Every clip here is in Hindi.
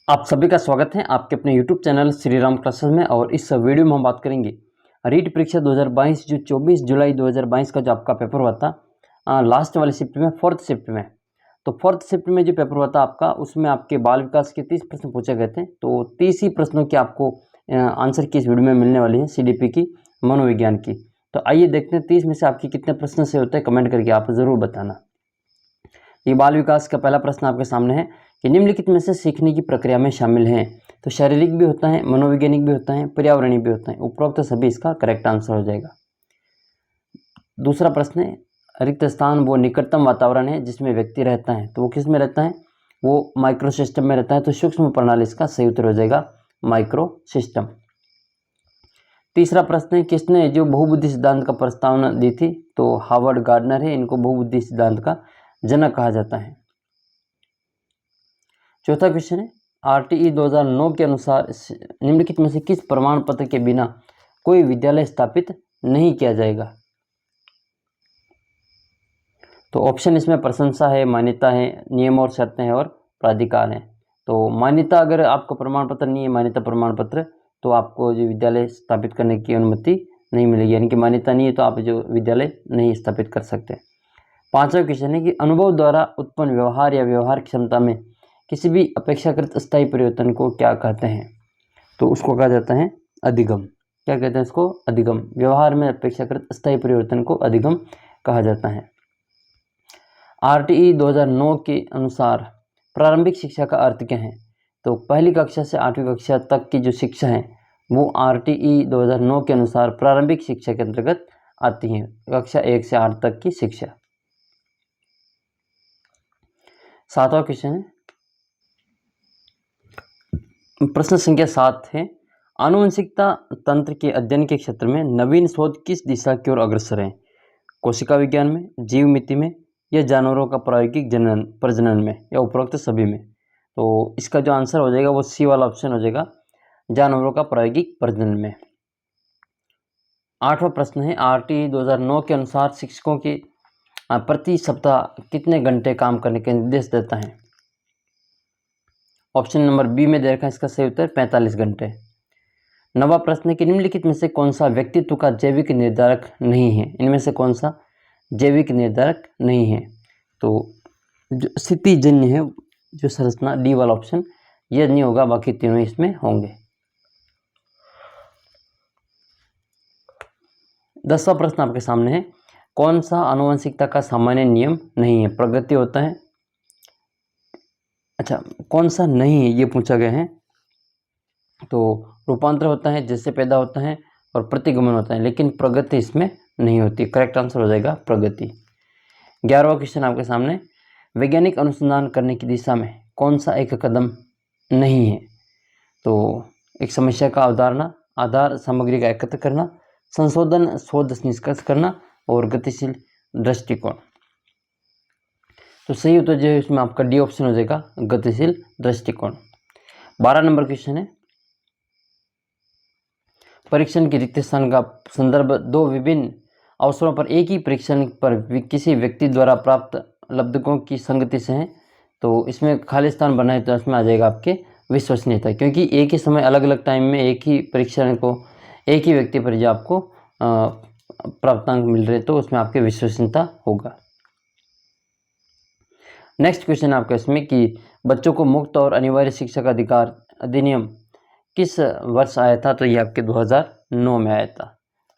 आप सभी का स्वागत है आपके अपने YouTube channel Shri Ram classes में। और इस वीडियो में हम बात करेंगे रीट परीक्षा 2022 जो 24 जुलाई 2022 का जो आपका पेपर हुआ था लास्ट वाले शिफ्ट में, फोर्थ शिफ्ट में। तो फोर्थ शिफ्ट में जो पेपर हुआ था आपका, उसमें आपके बाल विकास के 30 प्रश्न पूछे गए थे। तो 30 ही प्रश्नों की आपको आंसर की इस वीडियो में मिलने वाली है, CDP की, मनोविज्ञान की। तो आइए देखते हैं 30 में से आपके कितने प्रश्न से होते हैं, कमेंट करके आप ज़रूर बताना। ये बाल विकास का पहला प्रश्न आपके सामने है कि निम्नलिखित में से सीखने की प्रक्रिया में शामिल हैं। तो शारीरिक भी होता है, मनोवैज्ञानिक भी होता है, पर्यावरणीय भी होता है। उपरोक्त सभी इसका करेक्ट आंसर हो जाएगा। दूसरा प्रश्न है, रिक्त स्थान वो निकटतम वातावरण है जिसमें व्यक्ति रहता है। तो वो किस में रहता है? वो माइक्रो सिस्टम में रहता है। तो सूक्ष्म प्रणाली इसका सही उत्तर हो जाएगा, माइक्रो सिस्टम। तीसरा प्रश्न है, किसने जो बहुबुद्धि सिद्धांत का प्रस्तावना दी थी? तो हार्वर्ड गार्डनर है, इनको बहुबुद्धि सिद्धांत का जनक कहा जाता है। चौथा क्वेश्चन है, RTE 2009 के अनुसार निम्नलिखित में से किस प्रमाण पत्र के बिना कोई विद्यालय स्थापित नहीं किया जाएगा? तो ऑप्शन इसमें प्रशंसा है, मान्यता है, नियम और शर्तें हैं और प्राधिकार हैं। तो मान्यता, अगर आपका प्रमाण पत्र नहीं है, मान्यता प्रमाण पत्र, तो आपको जो विद्यालय स्थापित करने की अनुमति नहीं मिलेगी। यानी कि मान्यता नहीं है तो आप जो विद्यालय नहीं स्थापित कर सकते। पांचवा क्वेश्चन है कि अनुभव द्वारा उत्पन्न व्यवहार या व्यवहार क्षमता में किसी भी अपेक्षाकृत स्थायी परिवर्तन को क्या कहते हैं? तो उसको कहा जाता है अधिगम। क्या कहते हैं इसको? अधिगम। व्यवहार में अपेक्षाकृत स्थायी परिवर्तन को अधिगम कहा जाता है। RTE 2009 के अनुसार प्रारंभिक शिक्षा का अर्थ क्या है? तो पहली कक्षा से 8वीं कक्षा तक की जो शिक्षा है वो RTE 2009 के अनुसार प्रारंभिक शिक्षा के अंतर्गत आती है, कक्षा 1 से 8 तक की शिक्षा। सातवां क्वेश्चन है, प्रश्न संख्या 7 है, आनुवंशिकता तंत्र के अध्ययन के क्षेत्र में नवीन शोध किस दिशा की ओर अग्रसर है? कोशिका विज्ञान में, जीव मिति में, या जानवरों का प्रायोगिक प्रजनन में, या उपरोक्त सभी में? तो इसका जो आंसर हो जाएगा वो सी वाला ऑप्शन हो जाएगा, जानवरों का प्रायोगिक प्रजनन में। आठवां प्रश्न है, RTE 2009 के अनुसार शिक्षकों के प्रति सप्ताह कितने घंटे काम करने के निर्देश देता है? ऑप्शन नंबर बी में दे रखा है इसका सही उत्तर 45 घंटे। नवा प्रश्न है कि निम्नलिखित में से कौन सा व्यक्तित्व का जैविक निर्धारक नहीं है? इनमें से कौन सा जैविक निर्धारक नहीं है? तो जो स्थितिजन्य है, जो संरचना, डी वाला ऑप्शन, यह नहीं होगा, बाकी तीनों इसमें होंगे। 10वां प्रश्न आपके सामने है, कौन सा आनुवंशिकता का सामान्य नियम नहीं है? प्रगति होता है, अच्छा कौन सा नहीं है ये पूछा गया है। तो रूपांतर होता है, जैसे पैदा होता है, और प्रतिगमन होता है, लेकिन प्रगति इसमें नहीं होती। करेक्ट आंसर हो जाएगा प्रगति। 11वां क्वेश्चन आपके सामने, वैज्ञानिक अनुसंधान करने की दिशा में कौन सा एक कदम नहीं है? तो एक समस्या का अवधारणा, आधार सामग्री का एकत्र करना, संशोधन, शोध निष्कर्ष करना, और गतिशील दृष्टिकोण। तो सही उत्तर जो है इसमें आपका डी ऑप्शन हो जाएगा, गतिशील दृष्टिकोण। 12 नंबर क्वेश्चन है, परीक्षण की रिक्त स्थान का संदर्भ दो विभिन्न अवसरों पर एक ही परीक्षण पर किसी व्यक्ति द्वारा प्राप्त लब्धकों की संगति से है। तो इसमें खाली स्थान बनाए तो इसमें आ जाएगा आपके विश्वसनीयता, क्योंकि एक ही समय अलग अलग टाइम में एक ही परीक्षण को एक ही व्यक्ति पर जो आपको प्राप्तांक मिल रहे तो उसमें आपके विश्वसनीयता होगा। नेक्स्ट क्वेश्चन आपका इसमें कि बच्चों को मुक्त और अनिवार्य शिक्षा का अधिकार अधिनियम किस वर्ष आया था? तो ये आपके 2009 में आया था।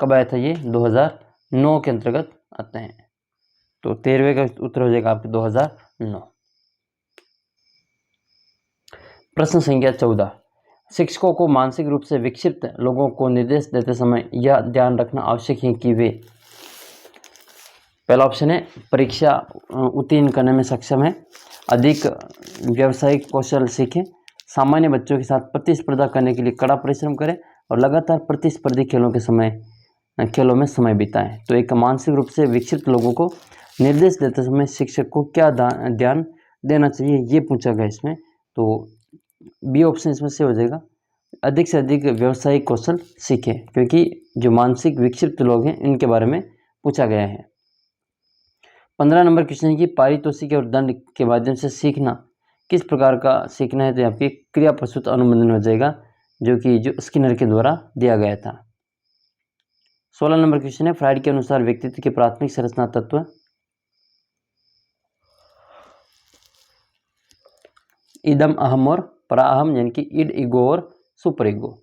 कब आया था ये? 2009 के अंतर्गत आते हैं। तो 13वें का उत्तर हो जाएगा आपके 2009। प्रश्न संख्या 14, शिक्षकों को मानसिक रूप से विक्षिप्त लोगों को निर्देश देते समय यह ध्यान रखना आवश्यक है कि वे, पहला ऑप्शन है, परीक्षा उत्तीर्ण करने में सक्षम है, अधिक व्यावसायिक कौशल सीखें, सामान्य बच्चों के साथ प्रतिस्पर्धा करने के लिए कड़ा परिश्रम करें, और लगातार प्रतिस्पर्धी खेलों में समय बिताएं। तो एक मानसिक रूप से विक्षिप्त लोगों को निर्देश देते समय शिक्षक को क्या ध्यान देना चाहिए, ये पूछा गया इसमें। तो बी ऑप्शन इसमें से हो जाएगा, अधिक से अधिक व्यावसायिक कौशल सीखें, क्योंकि जो मानसिक विक्षिप्त लोग हैं इनके बारे में पूछा गया है। 15 नंबर क्वेश्चन है कि पारितोषिक और दंड के माध्यम से सीखना किस प्रकार का सीखना है, तो आपकी क्रिया प्रस्तुत अनुबंधन हो जाएगा, जो स्किनर के द्वारा दिया गया था। 16 नंबर क्वेश्चन है, फ्राइड के अनुसार व्यक्तित्व के प्राथमिक संरचना तत्व। इदम, अहम और पराअहम, यानी कि इड, ईगो और सुपर ईगो।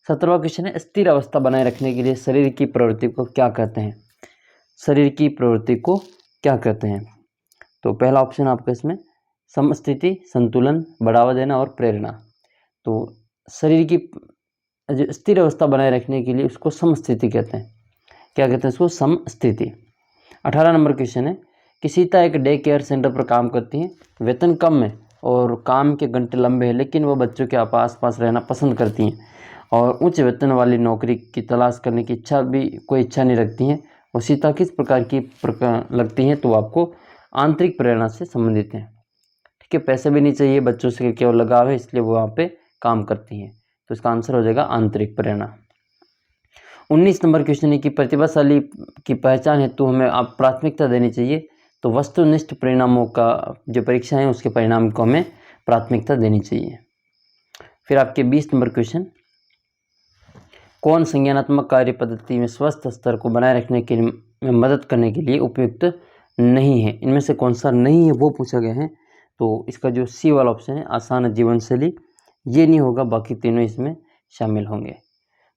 17वां क्वेश्चन है, स्थिर अवस्था बनाए रखने के लिए शरीर की प्रवृत्ति को क्या कहते हैं? शरीर की प्रवृत्ति को क्या कहते हैं? तो पहला ऑप्शन आपका इसमें समस्थिति, संतुलन, बढ़ावा देना और प्रेरणा। तो शरीर की जो स्थिर अवस्था बनाए रखने के लिए उसको समस्थिति कहते हैं। क्या कहते हैं इसको? समस्थिति। 18 नंबर क्वेश्चन है कि सीता एक डे केयर सेंटर पर काम करती हैं, वेतन कम है और काम के घंटे लंबे हैं, लेकिन वो बच्चों के आस पास रहना पसंद करती हैं और उच्च वेतन वाली नौकरी की तलाश करने की कोई इच्छा नहीं रखती हैं। और सीता किस प्रकार की लगती हैं? तो आपको आंतरिक प्रेरणा से संबंधित हैं। ठीक है, पैसे भी नहीं चाहिए, बच्चों से केवल लगाव है, इसलिए वो वहाँ पे काम करती हैं। तो इसका आंसर हो जाएगा आंतरिक प्रेरणा। 19 नंबर क्वेश्चन है कि प्रतिभाशाली की पहचान हेतु हमें आप प्राथमिकता देनी चाहिए। तो वस्तुनिष्ठ परिणामों का जो परीक्षा है उसके परिणाम को हमें प्राथमिकता देनी चाहिए। फिर आपके 20 नंबर क्वेश्चन, कौन संज्ञानात्मक कार्य पद्धति में स्वस्थ स्तर को बनाए रखने के लिए मदद करने के लिए उपयुक्त नहीं है? इनमें से कौन सा नहीं है वो पूछा गया है। तो इसका जो सी वाला ऑप्शन है, आसान जीवन शैली, ये नहीं होगा, बाकी तीनों इसमें शामिल होंगे।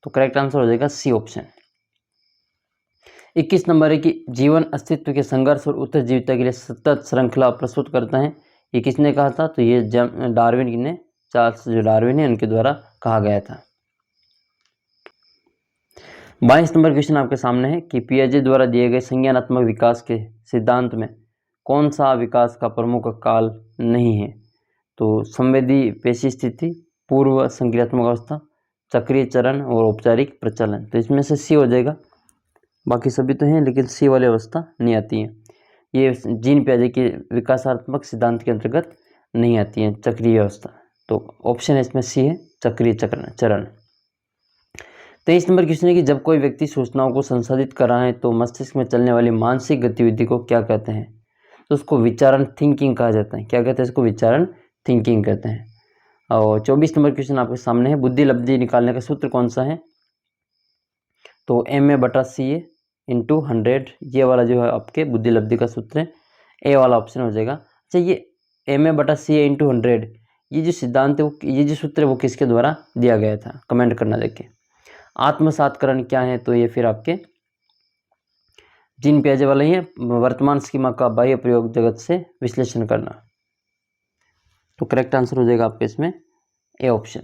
तो करेक्ट आंसर हो जाएगा सी ऑप्शन। 21 नंबर है कि जीवन अस्तित्व के संघर्ष और उत्तरजीविता के लिए सतत श्रृंखला प्रस्तुत करता है। ये किसने कहा था? तो ये डार्विन ने, चार्ल्स जो डार्विन है उनके द्वारा कहा गया था। 22 नंबर क्वेश्चन आपके सामने है कि पियाजे द्वारा दिए गए संज्ञानात्मक विकास के सिद्धांत में कौन सा विकास का प्रमुख काल नहीं है? तो संवेदी पेशी स्थिति, पूर्व संक्रियात्मक अवस्था, चक्रीय चरण और औपचारिक प्रचलन। तो इसमें से सी हो जाएगा, बाकी सभी तो हैं लेकिन सी वाली अवस्था नहीं आती है। ये जीन पियाजे के विकासात्मक सिद्धांत के अंतर्गत नहीं आती है चक्रीय अवस्था। तो ऑप्शन है इसमें सी है, चक्रीय चरण। 23 नंबर क्वेश्चन है कि जब कोई व्यक्ति सूचनाओं को संसाधित कर रहा है तो मस्तिष्क में चलने वाली मानसिक गतिविधि को क्या कहते हैं? तो उसको विचारण थिंकिंग कहा जाता है। क्या कहते हैं इसको? विचारण थिंकिंग कहते हैं। और 24 नंबर क्वेश्चन आपके सामने है, बुद्धि लब्धि निकालने का सूत्र कौन सा है? तो MA/CA × 100, ये वाला जो है आपके बुद्धि लब्धि का सूत्र है, ए वाला ऑप्शन हो जाएगा। अच्छा, ये MA/CA × 100 ये जो सिद्धांत है, ये जो सूत्र है वो किसके द्वारा दिया गया था? कमेंट करना देखें। आत्मसातकरण क्या है? तो ये फिर आपके जीन पियाजे वाले ही है, वर्तमान स्कीमा का बाह्य प्रयोग जगत से विश्लेषण करना। तो करेक्ट आंसर हो जाएगा आपके इसमें ए ऑप्शन।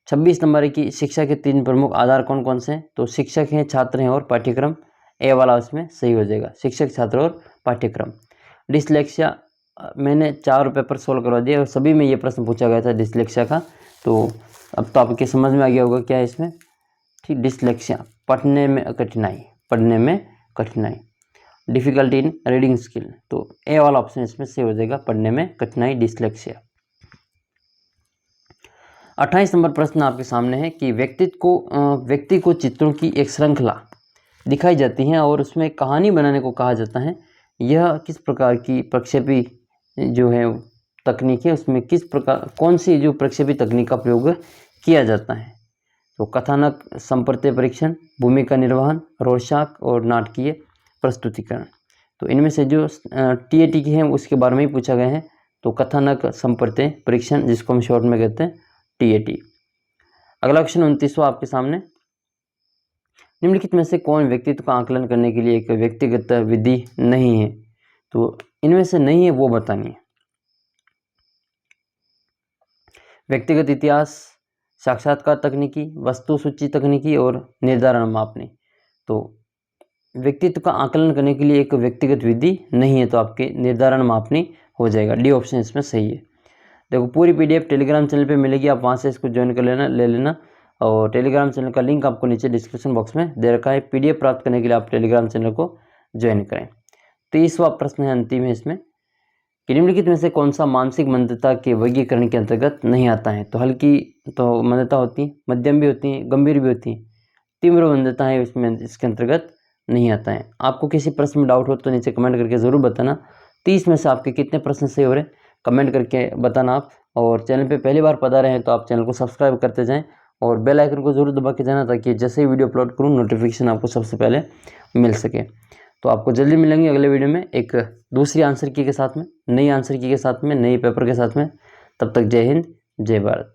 26 नंबर है कि शिक्षा के 3 प्रमुख आधार कौन कौन से हैं? तो शिक्षक हैं, छात्र हैं और पाठ्यक्रम। ए वाला उसमें सही हो जाएगा, शिक्षक, छात्र और पाठ्यक्रम। डिसलेक्सिया मैंने 4 पेपर सोल्व करवा दिए और सभी में ये प्रश्न पूछा गया था डिसलेक्सिया का। तो अब तो आपके समझ में आ गया होगा क्या है इसमें। ठीक, डिसलेक्सिया पढ़ने में कठिनाई, डिफिकल्टी इन रीडिंग स्किल। तो ए वाला ऑप्शन इसमें से हो जाएगा, पढ़ने में कठिनाई, डिसलेक्सिया। 28 नंबर प्रश्न आपके सामने है कि व्यक्ति को चित्रों की एक श्रृंखला दिखाई जाती है और उसमें कहानी बनाने को कहा जाता है। यह किस प्रकार की प्रक्षेपी जो है तकनीक है, उसमें किस प्रकार कौन सी जो प्रक्षेपी तकनीक का प्रयोग किया जाता है? तो कथानक संप्रत्यय परीक्षण, भूमिका निर्वहन, रोरशाक और नाटकीय प्रस्तुतिकरण। तो इनमें से जो TAT की है उसके बारे में ही पूछा गया है। तो कथानक संप्रत्यय परीक्षण, जिसको हम शॉर्ट में कहते हैं TAT। अगला क्वेश्चन 29वां आपके सामने, निम्नलिखित में से कौन व्यक्तित्व का आकलन करने के लिए एक व्यक्तिगत विधि नहीं है? तो इनमें से नहीं है वो बतानी है। व्यक्तिगत इतिहास, साक्षात्कार तकनीकी, वस्तु सूची तकनीकी और निर्धारण मापनी। तो व्यक्तित्व का आकलन करने के लिए एक व्यक्तिगत विधि नहीं है, तो आपके निर्धारण मापनी हो जाएगा। डी ऑप्शन इसमें सही है। देखो, पूरी PDF टेलीग्राम चैनल पे मिलेगी, आप वहाँ से इसको ज्वाइन कर लेना, ले लेना। और टेलीग्राम चैनल का लिंक आपको नीचे डिस्क्रिप्शन बॉक्स में दे रखा है। PDF प्राप्त करने के लिए आप टेलीग्राम चैनल को ज्वाइन करें। 30वां प्रश्न है, अंतिम है इसमें, कि निम्नलिखित में से कौन सा मानसिक मंदता के वर्गीकरण के अंतर्गत नहीं आता है? तो हल्की तो मंदता होती है, मध्यम भी होती है, गंभीर भी होती है, तीव्र मंदता है इसमें इसके अंतर्गत नहीं आता है। आपको किसी प्रश्न में डाउट हो तो नीचे कमेंट करके ज़रूर बताना। 30 में से आपके कितने प्रश्न सही हो रहे हैं? कमेंट करके बताना आप। और चैनल पे पहली बार पधारे हैं तो आप चैनल को सब्सक्राइब करते जाएं और बेल आइकन को ज़रूर दबा के जाना, ताकि जैसे ही वीडियो अपलोड करूँ नोटिफिकेशन आपको सबसे पहले मिल सके। तो आपको जल्दी मिलेंगे अगले वीडियो में एक दूसरी आंसर की के साथ में, नई आंसर की के साथ में, नई पेपर के साथ में। तब तक जय हिंद, जय भारत।